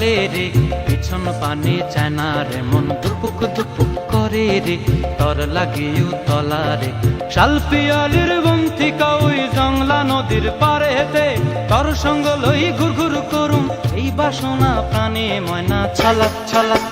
চলে রে, পিছন পানে চায় না রে, মন দুপুক দুপুক করে রে, তর লাগিও তলা রে। শালপিয়ালির বন্থিকা ওই জংলা নদীর পারে হেতে, তর সঙ্গ লই ঘুর ঘুর করুম এই বাসনা প্রাণে। ময়না ছলাক ছলাক,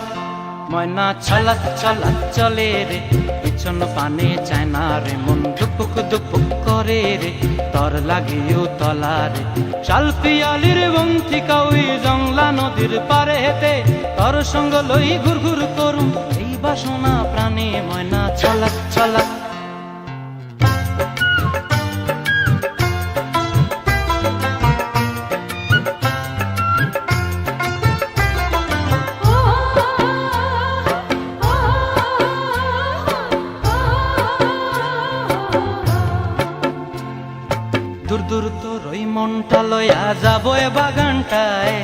ময়না ছলাক ছলাক চলে রে, পিছন পানে চায় না রে, মন দুপুক দুপুক করে রে, তর লাগিও তলা রে। শালপিয়ালির বন্থিকা ওই জংলা নদীর পারে হেতে, তর সঙ্গ লই ঘুর ঘুর করুম এই বাসনা প্রাণে। ময়না ছলাক ছলাক। দূর দূর তোর ওই মনটা লয়া যাবো এ বাগানটায়,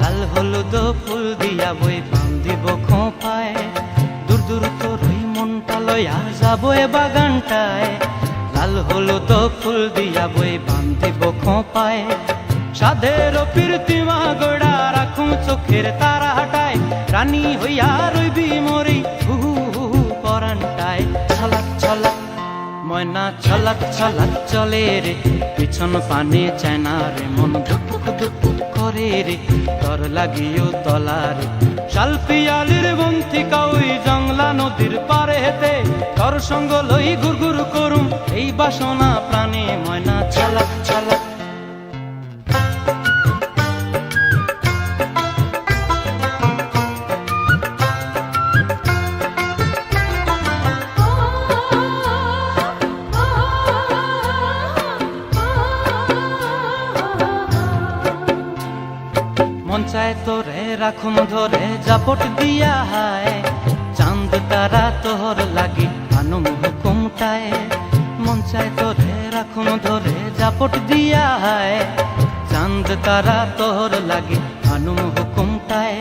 লাল হলুদ ফুল দিয়া বই বান্ধিব খোঁপায়। দূর দূর তোর ওই মনটা লয়া যাবো এ বাগানটায়, লাল হলুদ ফুল দিয়া বই বান্ধিব খোঁপায়। সাধের প্রীতিমা গোড়া রাখুম চোখের তারা হাটায়, রানী হইয়া রইবি মরি হু হু পরানটায়। ছলাক ছলাক, ময়না ছলাক ছলাক চলে রে, পিছন পানে চায় না রে, মন ধুপুক ধুপুক করে রে, তর লাগিও তলা রে। শালপিয়ালির বন্থিকা ওই জংলা নদীর পারে হেতে, তর সঙ্গ লই ঘুর ঘুর করুম এই বাসনা প্রাণে। ময়না ছলাক ছলাক। মন চায় তোরে রাখুম ধরে জাপট দিয়া হায়, চাঁদ তারা তোর লাগি আনুম হুকুমটায়। মন চায় তোরে রাখুম ধরে জাপট দিয়া হায়, চাঁদ তারা তোর লাগি আনুম হুকুমটায়।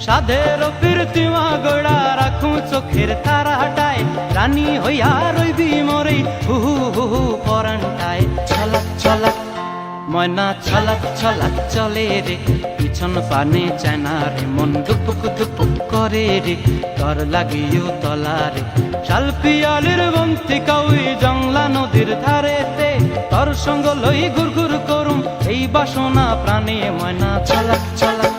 সাধের প্রীতিমা গোড়া রাখুম চোখের তারা হাটায়, রানী হইয়া রইবি মরি হু হু পরানটায়। ছলাক ছলাক, ময়না ছলাক ছলাক চলে রে, পিছন পানে চায় না রে, মন দুপুক দুপুক করে রে, তর লাগিও তলা রে। শালপিয়ালির বন্থিকা ওই জংলা নদীর ধারেতে, তর সঙ্গ লই ঘুর ঘুর করুম এই বাসনা প্রাণে। ময়না ছলাক ছলাক।